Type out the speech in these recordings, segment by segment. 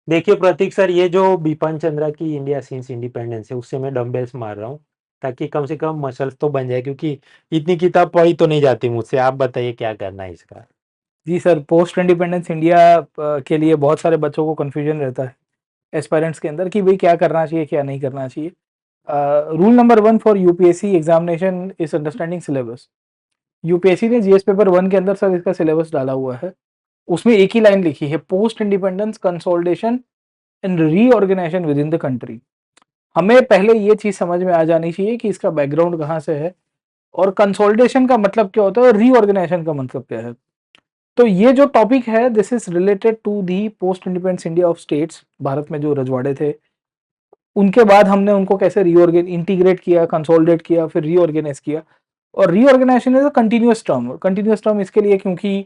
देखिए प्रतीक सर, ये जो बिपिन चंद्रा की इंडिया सिंस इंडिपेंडेंस है उससे मैं डंबल्स मार रहा हूँ, ताकि कम से कम मसल्स तो बन जाए, क्योंकि इतनी किताब पढ़ी तो नहीं जाती मुझसे। आप बताइए क्या करना है इसका। जी सर, पोस्ट इंडिपेंडेंस इंडिया के लिए बहुत सारे बच्चों को कन्फ्यूजन रहता है एस्पायरेंट्स के अंदर कि भाई क्या करना चाहिए क्या नहीं करना चाहिए। Rule number 1 for UPSC examination is understanding syllabus. UPSC ने जीएस पेपर 1 के अंदर सर इसका सिलेबस डाला हुआ है। उसमें एक ही लाइन लिखी है, post independence consolidation and reorganisation within the country. हमें पहले ये चीज समझ में आ जानी चाहिए कि इसका बैकग्राउंड कहाँ से है और कंसोलिडेशन का मतलब क्या होता है और रीऑर्गेनाइजेशन का मतलब क्या है। तो ये जो टॉपिक है this is related to the post independence India of states. Bharat में जो रजवाड़े थे उनके बाद हमने उनको कैसे रीऑर्गेन इंटीग्रेट किया, कंसोलिडेट किया, फिर रीऑर्गेनाइज किया। और reorganisation is a continuous term. Continuous term इसके लिए क्योंकि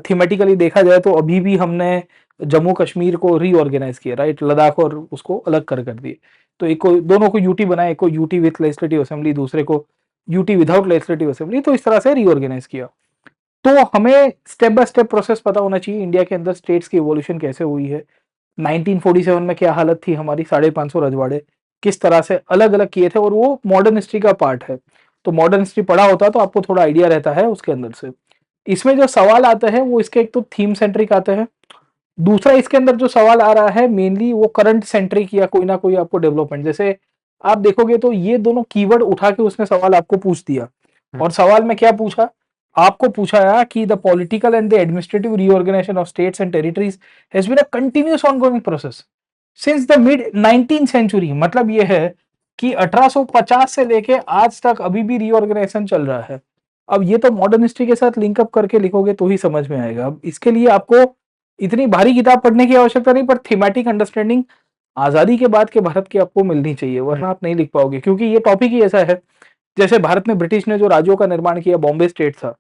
थीमेटिकली देखा जाए तो अभी भी हमने जम्मू कश्मीर को रीऑर्गेनाइज किया, राइट, लद्दाख और उसको अलग कर दिए। तो एक को दोनों को यूटी बनाया, एक को यूटी विथ लेजिस्लेटिव असेंबली, दूसरे को यूटी विदाउट लेजिस्लेटिव असेंबली। तो इस तरह से रीऑर्गेनाइज किया। तो हमें स्टेप बाय स्टेप प्रोसेस पता होना चाहिए इंडिया के अंदर स्टेट्स की इवोल्यूशन कैसे हुई है। 1947 में क्या हालत थी हमारी, 550 रजवाड़े किस तरह से अलग अलग किए थे, और वो मॉडर्न हिस्ट्री का पार्ट है। तो मॉडर्न हिस्ट्री पढ़ा होता तो आपको थोड़ा आइडिया रहता है उसके अंदर से। इसमें जो सवाल आते हैं वो इसके एक तो थीम सेंट्रिक आते हैं। दूसरा इसके अंदर जो सवाल आ रहा है मेनली वो करंट सेंट्रिक या कोई ना कोई आपको डेवलपमेंट, जैसे आप देखोगे तो ये दोनों कीवर्ड उठा के उसने सवाल आपको पूछ दिया। और सवाल में क्या पूछा, आपको पूछा कि the political and the administrative reorganisation of states and territories has been a continuous ongoing process since the mid 19th century. मतलब ये है कि 1850 से लेके आज तक अभी भी रीऑर्गेनाइजेशन चल रहा है। अब ये तो मॉडर्न हिस्ट्री के साथ लिंकअप करके लिखोगे तो ही समझ में आएगा। अब इसके लिए आपको इतनी भारी किताब पढ़ने की आवश्यकता नहीं, पर थीमेटिक अंडरस्टैंडिंग आजादी के बाद के भारत की आपको मिलनी चाहिए, वरना आप नहीं लिख पाओगे। क्योंकि ये टॉपिक ही ऐसा है, जैसे भारत में ब्रिटिश ने जो राज्यों का निर्माण किया, बॉम्बे स्टेट था।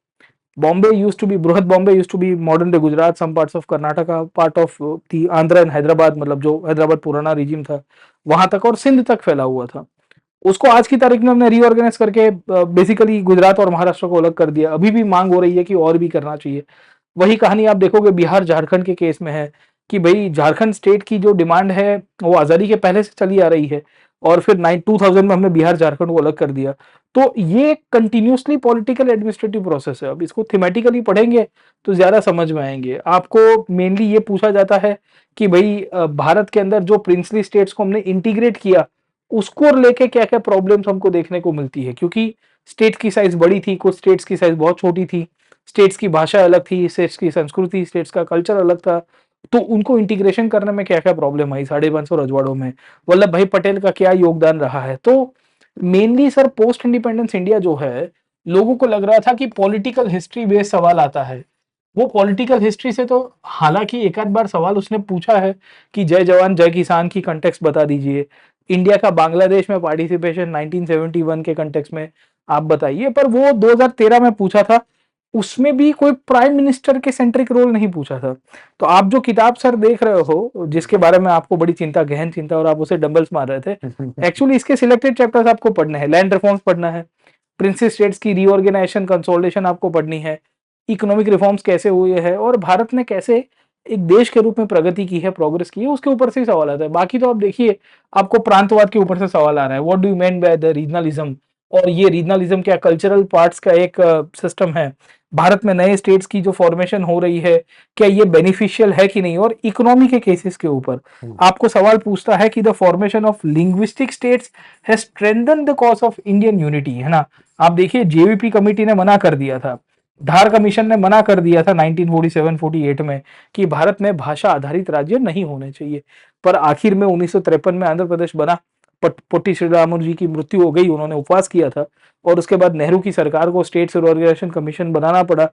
बॉम्बे यूज्ड टू बी, बृहद Bombay used to be modern day Gujarat, some parts of Karnataka, part of the Andhra and Hyderabad, मतलब जो हैदराबाद पुराना रिजिम था वहां तक और सिंध तक फैला हुआ था। उसको आज की तारीख में हमने रीऑर्गेनाइज करके बेसिकली गुजरात और महाराष्ट्र को अलग कर दिया। अभी भी मांग हो रही है कि और भी करना चाहिए। वही कहानी आप देखोगे बिहार झारखंड के केस में है कि भाई झारखंड स्टेट की जो डिमांड है वो आजादी के पहले से चली आ रही है, और फिर 2000 में हमने बिहार झारखंड को अलग कर दिया। तो ये कंटिन्यूसली पॉलिटिकल एडमिनिस्ट्रेटिव प्रोसेस है। अब इसको थीमेटिकली पढ़ेंगे तो ज्यादा समझ में आएंगे। आपको मेनली ये पूछा जाता है कि भाई भारत के अंदर जो प्रिंसली स्टेट्स को हमने इंटीग्रेट किया उसको लेके क्या क्या प्रॉब्लम्स हमको देखने को मिलती है। क्योंकि स्टेट की साइज बड़ी थी, कुछ स्टेट्स की साइज बहुत छोटी थी, स्टेट्स की भाषा अलग थी, स्टेट्स की संस्कृति, स्टेट्स का कल्चर अलग था। तो उनको इंटीग्रेशन करने में क्या क्या प्रॉब्लम आई 550 रजवाड़ों में, वल्लभ भाई पटेल का क्या योगदान रहा है। तो mainly sir post independence India जो है, लोगों को लग रहा था कि पॉलिटिकल हिस्ट्री बेस्ड सवाल आता है। वो पॉलिटिकल हिस्ट्री से तो हालांकि एक आध बार सवाल उसने पूछा है कि जय जवान जय किसान की कंटेक्स्ट बता दीजिए, इंडिया का बांग्लादेश में पार्टिसिपेशन 1971 के कंटेक्स्ट में आप बताइए, पर वो 2013 में पूछा था। उसमें भी कोई प्राइम मिनिस्टर के सेंट्रिक रोल नहीं पूछा था। तो आप जो किताब सर देख रहे हो, जिसके बारे में आपको बड़ी चिंता, गहन चिंता, और आप उसे डंबल्स मार रहे थे, एक्चुअली इसके सिलेक्टेड चैप्टर्स आपको पढ़ने हैं। लैंड रिफॉर्म्स पढ़ना है, प्रिंसेस स्टेट्स की रीऑर्गेनाइजेशन कंसोलिडेशन आपको पढ़नी है, इकोनॉमिक रिफॉर्म्स कैसे हुए हैं और भारत ने कैसे एक देश के रूप में प्रगति की है, प्रोग्रेस की है, उसके ऊपर से ही सवाल आता है। बाकी तो आप देखिए आपको प्रांतवाद के ऊपर से सवाल आ रहा है, what do you mean by the regionalism, और ये रीजनलिज्म क्या कल्चरल पार्ट्स का एक सिस्टम है। भारत में नए स्टेट्स की जो फॉर्मेशन हो रही है क्या ये बेनिफिशियल है कि नहीं, और इकोनॉमी के केसेस के ऊपर आपको सवाल पूछता है कि the formation of linguistic states has strengthen the cause of Indian unity, है ना। आप देखिए जेवीपी कमेटी ने मना कर दिया था, धार कमीशन ने मना कर दिया था 1947-48 में कि भारत में भाषा आधारित राज्य नहीं होने चाहिए। पर आखिर में 1953 में आंध्र प्रदेश बना। पोटी श्रीरामुलु जी की मृत्यु हो गई, उन्होंने उपवास किया था, और उसके बाद नेहरू की सरकार को स्टेट रिओर्गेनाइजेशन कमीशन बनाना पड़ा।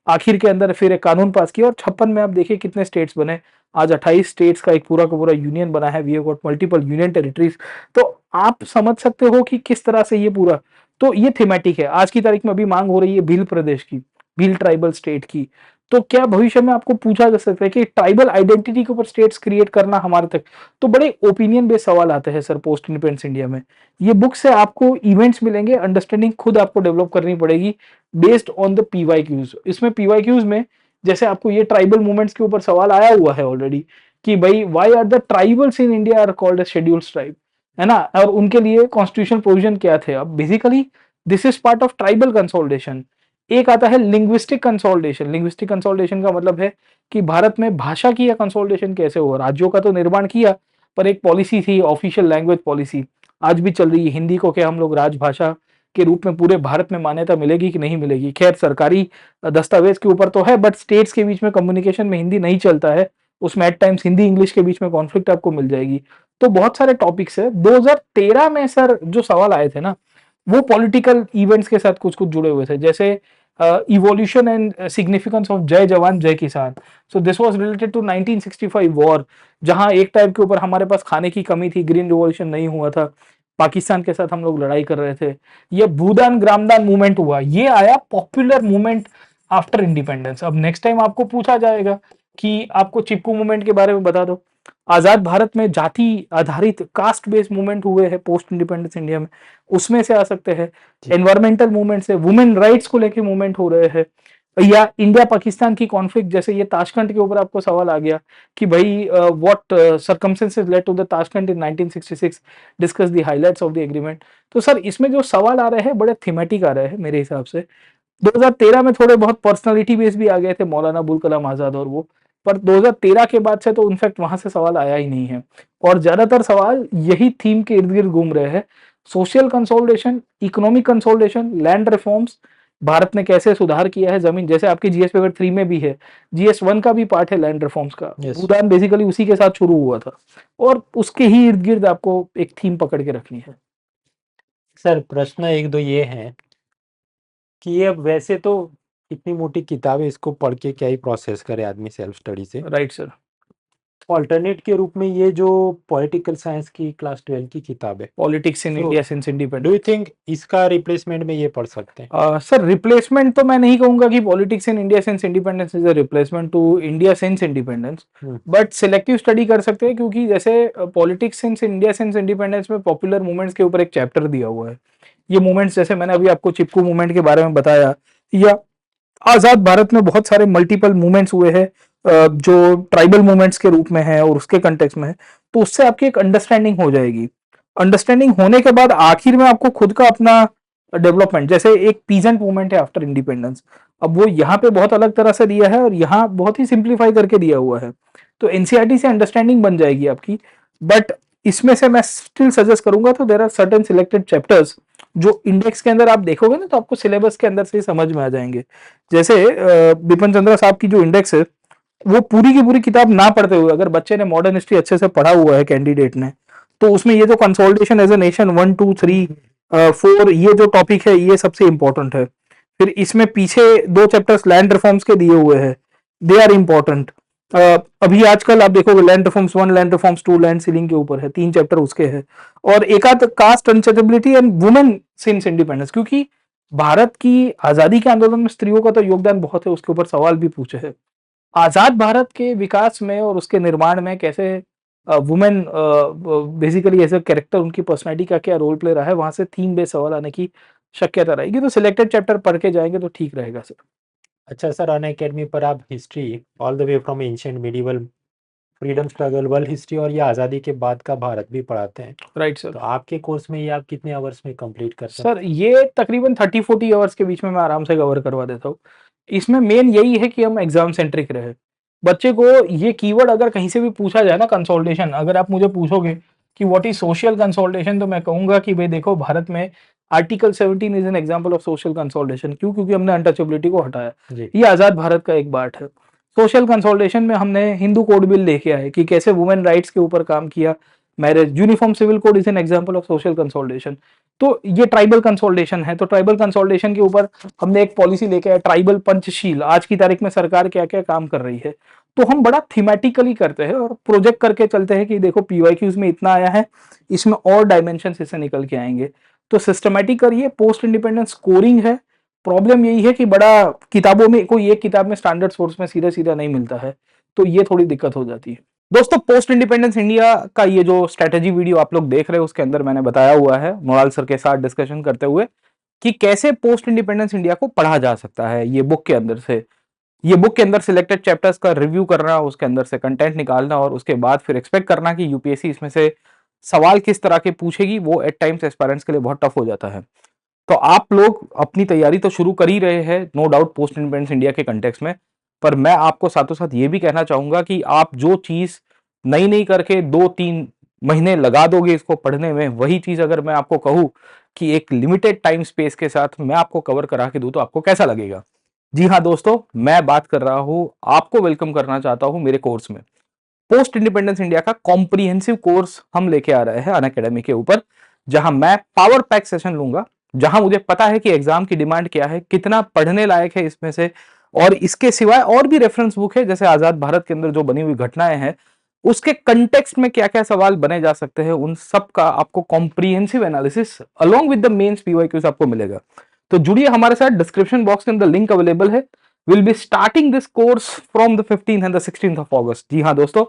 आखिर के अंदर फिर एक कानून पास किया, और 56 में आप देखिए कितने स्टेट्स बने। आज 28 स्टेट्स का एक पूरा का पूरा यूनियन बना है। We have got multiple union territories. तो आप समझ सकते हो कि किस तरह से ये पूरा, तो ये थीमेटिक है। आज की तारीख में अभी मांग हो रही है भील प्रदेश की, भील ट्राइबल स्टेट की। तो क्या भविष्य में आपको पूछा जा सकता है कि ट्राइबल आइडेंटिटी के ऊपर स्टेट्स क्रिएट करना हमारे तक, तो बड़े ओपिनियन बेस्ड सवाल आते हैं सर पोस्ट इंडिपेंडेंस इंडिया में। ये बुक से आपको इवेंट्स मिलेंगे, अंडरस्टैंडिंग खुद आपको डेवलप करनी पड़ेगी बेस्ड ऑन द पीवाईक्यूज। इसमें पीवाईक्यूज में जैसे आपको ये ट्राइबल मूवमेंट्स के ऊपर सवाल आया हुआ है ऑलरेडी कि भाई why are the tribals in India are called as scheduled tribe, है ना, और उनके लिए कॉन्स्टिट्यूशन प्रोविजन क्या थे। अब basically this is part of tribal consolidation. एक आता है लिंग्विस्टिक कंसोलिडेशन। लिंग्विस्टिक कंसोलिडेशन का मतलब है कि भारत में भाषा की या कंसोलिडेशन कैसे हो, राज्यों का तो निर्माण किया, पर एक पॉलिसी थी, ऑफिशियल लैंग्वेज पॉलिसी आज भी चल रही है, हिंदी को क्या हम लोग राजभाषा के रूप में पूरे भारत में मान्यता मिलेगी कि नहीं मिलेगी। खैर सरकारी दस्तावेज के ऊपर तो है, बट स्टेट्स के बीच में कम्युनिकेशन में हिंदी नहीं चलता है, उसमें एट टाइम्स हिंदी इंग्लिश के बीच में कॉन्फ्लिक्ट आपको मिल जाएगी। तो बहुत सारे टॉपिक्स है। 2013 में सर जो सवाल आए थे ना, वो पॉलिटिकल इवेंट्स के साथ कुछ कुछ जुड़े हुए थे, जैसे इवोल्यूशन एंड सिग्निफिकेंस ऑफ जय जवान जय किसान। So this was related to 1965 war, जहां एक टाइम के ऊपर हमारे पास खाने की कमी थी, ग्रीन रिवॉल्यूशन नहीं हुआ था, पाकिस्तान के साथ हम लोग लड़ाई कर रहे थे। ये भूदान ग्रामदान मूवमेंट हुआ, ये आया पॉपुलर मूवमेंट आफ्टर इंडिपेंडेंस। अब नेक्स्ट टाइम आपको पूछा जाएगा कि आपको चिपकू मूवमेंट के बारे में बता दो, आजाद भारत में जाति आधारित कास्ट बेस्ड मूवमेंट हुए हैं पोस्ट इंडिपेंडेंस इंडिया में, उसमें से आ सकते हैं। जी। एनवायरमेंटल मूवमेंट से, वुमेन राइट्स को लेके मूवमेंट हो रहे हैं, या इंडिया पाकिस्तान की कॉन्फ्लिक्ट, जैसे ये ताशकंद के ऊपर आपको सवाल आ गया कि भाई what circumstances led to the Tashkent in 1966, discuss the highlights of the agreement. तो सर इसमें जो सवाल आ रहे हैं बड़े थीमेटिक आ रहे हैं मेरे हिसाब से। 2013 में थोड़े बहुत पर्सनालिटी बेस भी आ गए थे, मौलाना अबुल कलाम आजाद और वो, पर 2013 के बाद से तो इनफैक्ट वहां से सवाल आया ही नहीं है। और ज्यादातर सवाल यही थीम के इर्द गिर्द घूम रहे हैं, social consolidation, economic consolidation, land reforms, Bharat ने कैसे सुधार किया है जमीन, जैसे आपके जीएस पेपर 3 में भी है, जीएस 1 का भी पार्ट है लैंड रिफॉर्म्स का, यस। भूदान बेसिकली उसी के साथ शुरू हुआ था, और उसके ही इर्द गिर्द आपको एक थीम पकड़ के रखनी है। सर प्रश्न एक दो ये है कि ये अब वैसे तो इतनी मोटी किताब है, इसको पढ़ के क्या ही प्रोसेस करे आदमी सेल्फ स्टडी से। Right sir. ऑल्टरनेट के रूप में ये जो पॉलिटिकल साइंस की क्लास 12 की किताब है, पॉलिटिक्स इन तो India since do independence. You think इसका रिप्लेसमेंट में ये पढ़ सकते हैं? सर रिप्लेसमेंट तो मैं नहीं कहूंगा कि politics in India since independence is a replacement to India since independence, but selective study कर सकते हैं, क्योंकि जैसे politics since India since independence में पॉपुलर मूवमेंट्स के ऊपर एक चैप्टर दिया हुआ है। ये मूवमेंट्स जैसे मैंने अभी आपको चिपकू मूवमेंट के बारे में बताया, या आजाद भारत में बहुत सारे मल्टीपल मूवमेंट्स हुए हैं जो ट्राइबल मूवमेंट्स के रूप में है और उसके कंटेक्स्ट में है, तो उससे आपकी एक अंडरस्टैंडिंग हो जाएगी। अंडरस्टैंडिंग होने के बाद आखिर में आपको खुद का अपना डेवलपमेंट, जैसे एक पीजेंट मूवमेंट है आफ्टर इंडिपेंडेंस, अब वो यहाँ पे बहुत अलग तरह से दिया है और यहाँ बहुत ही सिंप्लीफाई करके दिया हुआ है, तो एनसीईआरटी से अंडरस्टैंडिंग बन जाएगी आपकी। बट इसमें से मैं स्टिल सजेस्ट करूंगा, तो there are certain selected chapters जो इंडेक्स के अंदर आप देखोगे ना, तो आपको सिलेबस के अंदर से ही समझ में आ जाएंगे। जैसे बिपिन चंद्रा साहब की जो इंडेक्स है, वो पूरी की पूरी किताब ना पढ़ते हुए अगर बच्चे ने मॉडर्न हिस्ट्री अच्छे से पढ़ा हुआ है कैंडिडेट ने, तो उसमें ये जो कंसोलिडेशन एज ए नेशन 1 2 3 4 ये जो टॉपिक है ये सबसे इंपॉर्टेंट है। फिर इसमें पीछे 2 चैप्टर्स लैंड रिफॉर्म्स के दिए हुए हैं, दे आर इंपॉर्टेंट। अभी आजकल आप देखोगे land reforms 1, land reforms 2 land ceiling के ऊपर है, 3 चैप्टर उसके हैं। और एक आध caste untouchability and women since independence, क्योंकि भारत की आजादी के आंदोलन में स्त्रियों का तो योगदान बहुत है, उसके ऊपर सवाल भी पूछे हैं। आजाद भारत के विकास में और उसके निर्माण में कैसे women basically as a character, उनकी पर्सनैलिटी का क्या रोल प्ले रहा है, वहां से थीम बेस्ड सवाल आने की शक्यता रहेगी। तो सिलेक्टेड चैप्टर पढ़ के जाएंगे तो ठीक रहेगा सर। अच्छा सर, अनअकैडमी पर आप history all the way from ancient medieval, freedom struggle, world history और ये आज़ादी के बाद का भारत भी पढ़ाते हैं। Right sir. तो आपके कोर्स में ये आप कितने आवर्स में कंप्लीट करते हैं? सर ये तकरीबन 30-40 आवर्स के बीच में मैं आराम से कवर करवा देता हूँ। इसमें मेन यही है कि हम एग्जाम सेंट्रिक रहे, बच्चे को ये कीवर्ड अगर कहीं से भी पूछा जाए ना, कंसोलिडेशन, अगर आप मुझे पूछोगे कि व्हाट इज सोशल कंसोलिडेशन, तो मैं कहूंगा कि भाई देखो भारत में article 17 is an example of social consolidation. क्यों? क्योंकि हमने अनटचेबिलिटी को हटाया। जी। ये आजाद भारत का एक पार्ट है। सोशल कंसोलिडेशन में हमने हिंदू कोड बिल लेके आए कि कैसे वुमेन राइट्स के ऊपर काम किया, marriage, uniform civil code is an example of social consolidation. तो ये ट्राइबल कंसोलिडेशन है, तो ट्राइबल कंसोलिडेशन के ऊपर हमने एक पॉलिसी लेके आए, ट्राइबल पंचशील, आज की तारीख में सरकार क्या क्या काम कर रही है। तो हम बड़ा थीमेटिकली करते हैं और प्रोजेक्ट करके चलते हैं कि देखो पीवाईक्यूज में इतना आया है, इसमें और डायमेंशन इससे निकल के आएंगे। तो सिस्टमेटिक करिए, पोस्ट इंडिपेंडेंस स्कोरिंग है। प्रॉब्लम यही है कि बड़ा किताबों में, कोई एक किताब में स्टैंडर्ड सोर्स में सीधा सीधा नहीं मिलता है, तो ये थोड़ी दिक्कत हो जाती है। दोस्तों पोस्ट इंडिपेंडेंस इंडिया का ये जो स्ट्रेटेजी वीडियो आप लोग देख रहे हैं, उसके अंदर मैंने बताया हुआ है मोराल सर के साथ डिस्कशन करते हुए कि कैसे पोस्ट इंडिपेंडेंस इंडिया को पढ़ा जा सकता है ये बुक के अंदर से। ये बुक के अंदर सिलेक्टेड चैप्टर्स का रिव्यू करना, उसके अंदर से कंटेंट निकालना और उसके बाद फिर एक्सपेक्ट करना कि यूपीएससी इसमें से सवाल किस तरह के पूछेगी, वो एट टाइम्स एस्पायरेंट्स के लिए बहुत टफ हो जाता है। तो आप लोग अपनी तैयारी तो शुरू कर ही रहे हैं, no doubt, post independence India के कंटेक्स में, पर मैं आपको साथों साथ ये भी कहना चाहूंगा कि आप जो चीज नई नई करके 2-3 महीने लगा दोगे इसको पढ़ने में, वही चीज अगर मैं आपको कहूं कि एक लिमिटेड टाइम स्पेस के साथ मैं आपको कवर करा के दूं, तो आपको कैसा लगेगा? जी हाँ दोस्तों, मैं बात कर रहा हूं, आपको वेलकम करना चाहता हूं मेरे कोर्स में। पोस्ट इंडिपेंडेंस इंडिया का कॉम्प्रिहेंसिव कोर्स हम लेके आ रहे हैं अनअकैडमी के ऊपर, जहां मैं पावर पैक सेशन लूंगा, जहां मुझे पता है कि एग्जाम की डिमांड क्या है, कितना पढ़ने लायक है इसमें से, और इसके सिवाय और भी रेफरेंस बुक है, जैसे आजाद भारत के अंदर जो बनी हुई घटनाएं हैं, उसके कंटेक्स्ट में क्या क्या सवाल बने जा सकते हैं, उन सब का आपको comprehensive analysis along with the mains PYQs आपको मिलेगा। तो जुड़िए हमारे साथ, डिस्क्रिप्शन बॉक्स के अंदर लिंक अवेलेबल है। Will be starting this course from the 15th and the 16th of August. जी हाँ दोस्तों,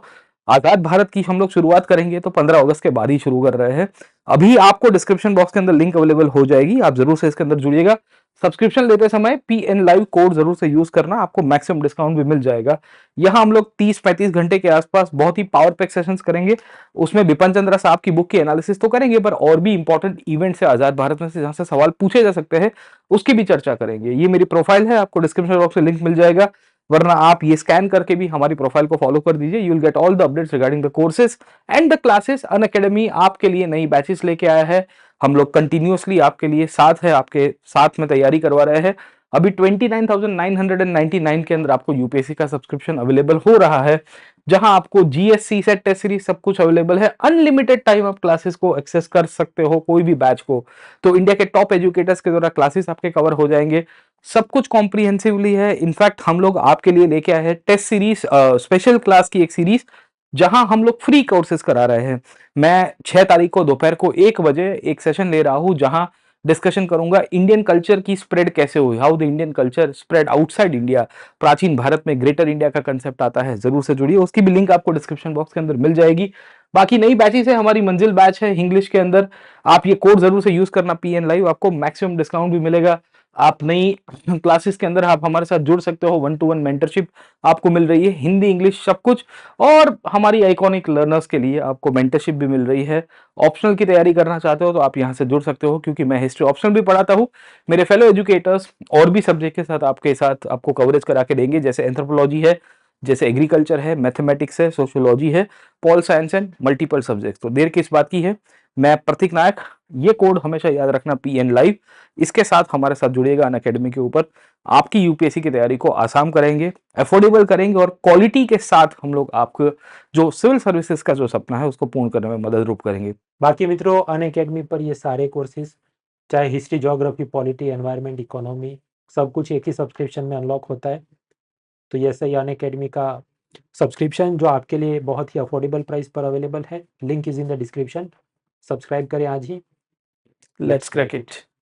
आजाद भारत की हम लोग शुरुआत करेंगे तो 15 अगस्त के बाद ही शुरू कर रहे हैं। अभी आपको डिस्क्रिप्शन बॉक्स के अंदर लिंक अवेलेबल हो जाएगी, आप जरूर से इसके अंदर जुड़िएगा। सब्सक्रिप्शन लेते समय पीएन लाइव कोड जरूर से यूज करना, आपको मैक्सिमम डिस्काउंट भी मिल जाएगा। यहाँ हम लोग 30-35 घंटे के आसपास बहुत ही पावर पैक सेशंस करेंगे। उसमें बिपिन चंद्रा साहब की बुक की एनालिसिस तो करेंगे, पर और भी इंपॉर्टेंट इवेंट्स है आजाद भारत में से जहां से सवाल पूछे जा सकते हैं, उसकी भी चर्चा करेंगे। ये मेरी प्रोफाइल है, आपको डिस्क्रिप्शन बॉक्स में लिंक मिल जाएगा, वरना आप ये स्कैन करके भी हमारी प्रोफाइल को फॉलो कर दीजिए। You will get all the updates regarding the courses and the classes. Unacademy आपके लिए नई बैचेस लेके आया है, हम लोग कंटिन्यूअसली आपके लिए साथ है, आपके साथ में तैयारी करवा रहे हैं। अभी 29,999 के अंदर आपको यूपीएससी का सब्सक्रिप्शन अवेलेबल हो रहा है, जहां आपको जीएससी सेट टेस्ट सीरीज सब कुछ अवेलेबल है। अनलिमिटेड टाइम आप क्लासेस को एक्सेस कर सकते हो, कोई भी बैच को। तो इंडिया के टॉप एजुकेटर्स के द्वारा क्लासेस आपके कवर हो जाएंगे, सब कुछ कॉम्प्रिहेंसिवली है। इनफैक्ट हम लोग आपके लिए लेके आए हैं टेस्ट सीरीज, स्पेशल क्लास की एक सीरीज, जहां हम लोग फ्री कोर्सेज करा रहे हैं। मैं 6 तारीख को दोपहर को 1 बजे एक सेशन ले रहा हूं, जहां डिस्कशन करूंगा इंडियन कल्चर की स्प्रेड कैसे हुई, how the Indian culture spread outside India. प्राचीन भारत में ग्रेटर इंडिया का कंसेप्ट आता है, जरूर से जुड़िए, उसकी भी लिंक आपको डिस्क्रिप्शन बॉक्स के अंदर मिल जाएगी। बाकी नई बैचेस है, हमारी मंजिल बैच है इंग्लिश के अंदर, आप ये कोड जरूर से यूज करना पीएन लाइव, आपको मैक्सिमम डिस्काउंट भी मिलेगा। आप नई क्लासेस के अंदर आप हमारे साथ जुड़ सकते हो, 1-to-1 मेंटरशिप आपको मिल रही है, हिंदी इंग्लिश सब कुछ, और हमारी आइकॉनिक लर्नर्स के लिए आपको मेंटरशिप भी मिल रही है। ऑप्शनल की तैयारी करना चाहते हो तो आप यहाँ से जुड़ सकते हो, क्योंकि मैं हिस्ट्री ऑप्शनल भी पढ़ाता हूँ। मेरे फेलो एजुकेटर्स और भी सब्जेक्ट के साथ आपके साथ आपको कवरेज करा के देंगे, जैसे एंथ्रोपोलॉजी है, जैसे एग्रीकल्चर है, मैथमेटिक्स है, सोशियोलॉजी है, pol science and multiple subject. तो देर किस बात की है, मैं प्रतीक नायक, ये कोड हमेशा याद रखना, पीएन लाइव, इसके साथ हमारे साथ जुड़िएगा अनअकैडमी के ऊपर। आपकी यूपीएससी की तैयारी को आसान करेंगे, अफोर्डेबल करेंगे, और क्वालिटी के साथ हम लोग आपको जो सिविल सर्विसेज का जो सपना है उसको पूर्ण करने में मदद रूप करेंगे। बाकी मित्रों, अनअकैडमी पर ये सारे कोर्सेज, चाहे history, geography, polity, environment, economy, सब कुछ एक ही सब्सक्रिप्शन में अनलॉक होता है। तो ये सही अनअकैडमी का सब्सक्रिप्शन जो आपके लिए बहुत ही अफोर्डेबल प्राइस पर अवेलेबल है। Link is in the description. Subscribe करें आज ही। Let's crack it.